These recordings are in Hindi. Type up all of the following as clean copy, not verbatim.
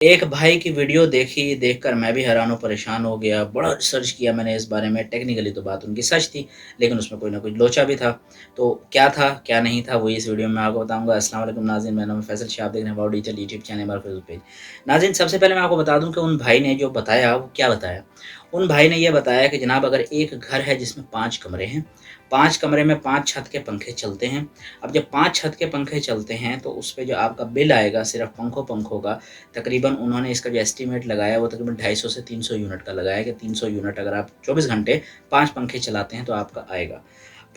एक भाई की वीडियो देखी, देखकर मैं भी हैरान और परेशान हो गया। बड़ा रिसर्च किया मैंने इस बारे में, टेक्निकली तो बात उनकी सच थी, लेकिन उसमें कोई ना कोई लोचा भी था। तो क्या था, क्या नहीं था, वही इस वीडियो में मैं आपको बताऊँगा। अस्सलाम वालेकुम नाज़रीन, मेरा नाम है फैसल शाह, आप देख रहे हैं अबाउट डिजिटल यूट्यूब चैनल, हमारा फेसबुक पेज। नाज़रीन, सबसे पहले मैं आपको बता दूँ कि उन भाई ने जो बताया, वो क्या बताया। उन भाई ने ये बताया कि जनाब अगर एक घर है जिसमें 5 कमरे हैं, 5 कमरे में 5 छत के पंखे चलते हैं। अब जब 5 छत के पंखे चलते हैं, तो उस पे जो आपका बिल आएगा सिर्फ़ पंखों का, तकरीबन उन्होंने इसका जो एस्टीमेट लगाया वो तकरीबन 250 से 300 यूनिट का लगाया कि 300 यूनिट अगर आप 24 घंटे 5 पंखे चलाते हैं तो आपका आएगा।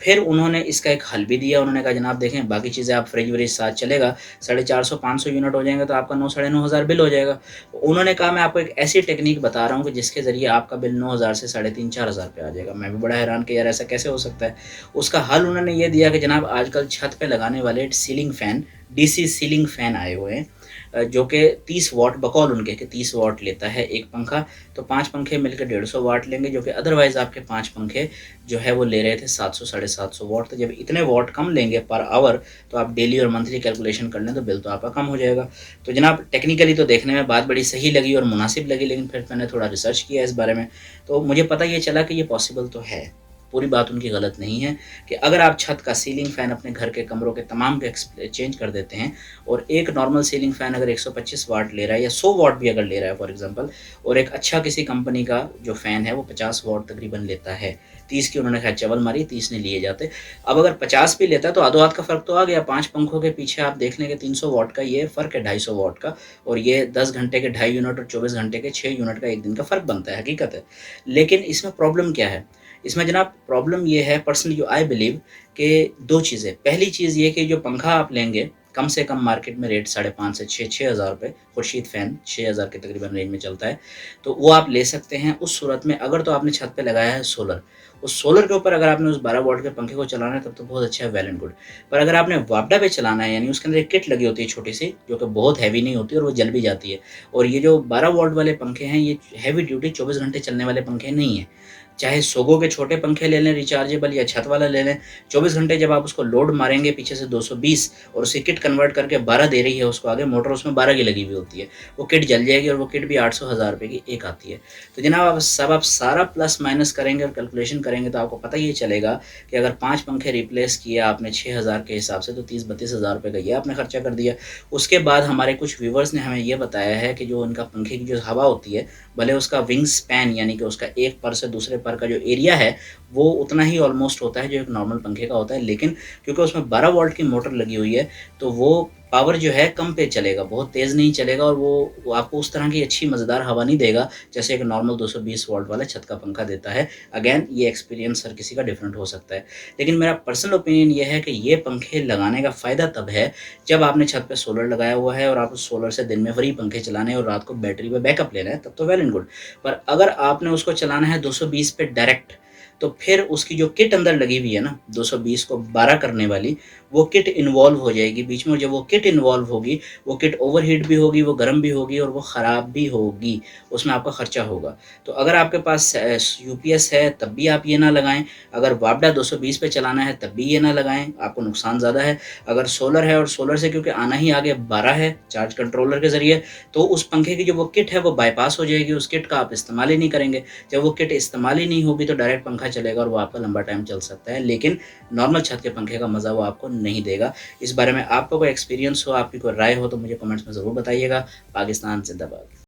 फिर उन्होंने इसका एक हल भी दिया, उन्होंने कहा जनाब देखें बाकी चीज़ें आप फ्रिज-व्रिज साथ चलेगा, 450 500 यूनिट हो जाएँगे तो आपका 9 साढ़े 9 हज़ार बिल हो जाएगा। उन्होंने कहा मैं आपको एक ऐसी टेक्नीक बता रहा हूँ कि जिसके ज़रिए आपका बिल 9,000 से साढ़े 3 4 हज़ार पे आ जाएगा। मैं भी बड़ा हैरान कि यार ऐसा कैसे हो सकता है? उसका हल उन्होंने ये दिया कि जनाब आजकल छत पे लगाने वाले ceiling fan, DC ceiling fan आए हुए हैं, जो कि 30 वॉट बकौल उनके कि 30 वॉट लेता है एक पंखा, तो 5 पंखे मिलकर 150 वाट लेंगे, जो कि अदरवाइज़ आपके 5 पंखे जो है वो ले रहे थे 700 साढ़े 700 वॉट। तो जब इतने वॉट कम लेंगे पर आवर, तो आप डेली और मंथली कैलकुलेशन कर लें तो बिल तो आपका कम हो जाएगा। तो जनाब टेक्निकली तो देखने में बात बड़ी सही लगी और मुनासिब लगी, लेकिन फिर मैंने थोड़ा रिसर्च किया इस बारे में, तो मुझे पता ये चला कि ये पॉसिबल तो है। पूरी बात उनकी गलत नहीं है कि अगर आप छत का सीलिंग फ़ैन अपने घर के कमरों के तमाम के चेंज कर देते हैं, और एक नॉर्मल सीलिंग फ़ैन अगर 125 वाट ले रहा है या 100 वाट भी अगर ले रहा है फॉर एग्ज़ाम्पल, और एक अच्छा किसी कंपनी का जो फ़ैन है वो 50 वाट तकरीबन लेता है। 30 की उन्होंने खैर चवल मारी, 30 नहीं लिए जाते। अब अगर 50 भी लेता है तो आधो-आध का फ़र्क तो आ गया। 5 पंखों के पीछे आप देख लें कि 300 वाट का ये फ़र्क है, 250 वाट का, और ये 10 घंटे के 2.5 यूनिट और 24 घंटे के 6 यूनिट का 1 दिन का फ़र्क बनता है, हकीकत है। लेकिन इसमें प्रॉब्लम क्या है? इसमें जनाब प्रॉब्लम ये है, पर्सनली जो आई बिलीव, कि 2 चीज़ें। पहली चीज़ ये कि जो पंखा आप लेंगे, कम से कम मार्केट में रेट 5,500 से 6,000 रुपए, खुर्शीद फ़ैन 6,000 के तकरीबन रेंज में चलता है। तो वो आप ले सकते हैं उस सूरत में, अगर तो आपने छत पे लगाया है सोलर। उस सोलर के ऊपर अगर आपने उस 12 वॉट के पंखे को चलाना है तब तो बहुत अच्छा है, वेल एंड गुड। पर अगर आपने वापडा पे चलाना है, यानी उसके अंदर एक किट लगी होती है छोटी-सी, जो कि बहुत हेवी नहीं होती और वो जल भी जाती है। और ये जो 12 वॉट वाले पंखे हैं, ये हेवी ड्यूटी 24 घंटे चलने वाले पंखे नहीं हैं। चाहे सोगो के छोटे पंखे ले लें रिचार्जेबल, या छत वाला ले लें, 24 घंटे जब आप उसको लोड मारेंगे पीछे से 220, और उसे किट कन्वर्ट करके 12 दे रही है उसको आगे, मोटर उसमें 12 की लगी हुई होती है, वो किट जल जाएगी, और वो किट भी 800 हज़ार रुपए की एक आती है। तो जनाब आप सारा प्लस माइनस करेंगे और कैलकुलेशन करेंगे तो आपको पता ये चलेगा कि अगर 5 पंखे रिप्लेस किए आपने 6,000 के हिसाब से, तो 30-32 हज़ार रुपए का ये आपने खर्चा कर दिया। उसके बाद हमारे कुछ व्यूअर्स ने हमें ये बताया है कि जो उनका पंखे की जो हवा होती है, भले उसका विंग स्पैन, यानी कि उसका एक पर से दूसरे पर का जो एरिया है, वो उतना ही ऑलमोस्ट होता है जो एक नॉर्मल पंखे का होता है, लेकिन क्योंकि उसमें 12 वोल्ट की मोटर लगी हुई है, तो वो पावर जो है कम पे चलेगा, बहुत तेज़ नहीं चलेगा, और वो आपको उस तरह की अच्छी मज़ेदार हवा नहीं देगा जैसे एक नॉर्मल 220 वोल्ट वाला छत का पंखा देता है। अगेन ये एक्सपीरियंस हर किसी का डिफरेंट हो सकता है, लेकिन मेरा पर्सनल ओपिनियन ये है कि ये पंखे लगाने का फ़ायदा तब है जब आपने छत पे सोलर लगाया हुआ है और आप उस सोलर से दिन में फ्री पंखे चलाने हैं और रात को बैटरी पे बैकअप लेना है, तब तो वेल एंड गुड। पर अगर आपने उसको चलाना है 220 पे डायरेक्ट, तो फिर उसकी जो किट अंदर लगी हुई है ना, 220 को 12 करने वाली, वो किट इन्वॉल्व हो जाएगी बीच में, और जब वो किट इन्वॉल्व होगी, वो किट ओवरहीट भी होगी, वो गर्म भी होगी, और वो ख़राब भी होगी, उसमें आपका खर्चा होगा। तो अगर आपके पास यूपीएस है तब भी आप ये ना लगाएं, अगर वापडा 220 पे चलाना है तब भी ये ना लगाएं, आपको नुकसान ज़्यादा है। अगर सोलर है, और सोलर से क्योंकि आना ही आगे 12 है चार्ज कंट्रोलर के ज़रिए, तो उस पंखे की जो वो किट है वो बाईपास हो जाएगी, उस किट का आप इस्तेमाल ही नहीं करेंगे। जब वो किट इस्तेमाल ही नहीं होगी तो डायरेक्ट पंखा चलेगा और वो आपका लंबा टाइम चल सकता है, लेकिन नॉर्मल छत के पंखे का मज़ा वो आपको नहीं देगा। इस बारे में आपका कोई एक्सपीरियंस हो, आपकी कोई राय हो, तो मुझे कमेंट्स में ज़रूर बताइएगा। पाकिस्तान ज़िंदाबाद।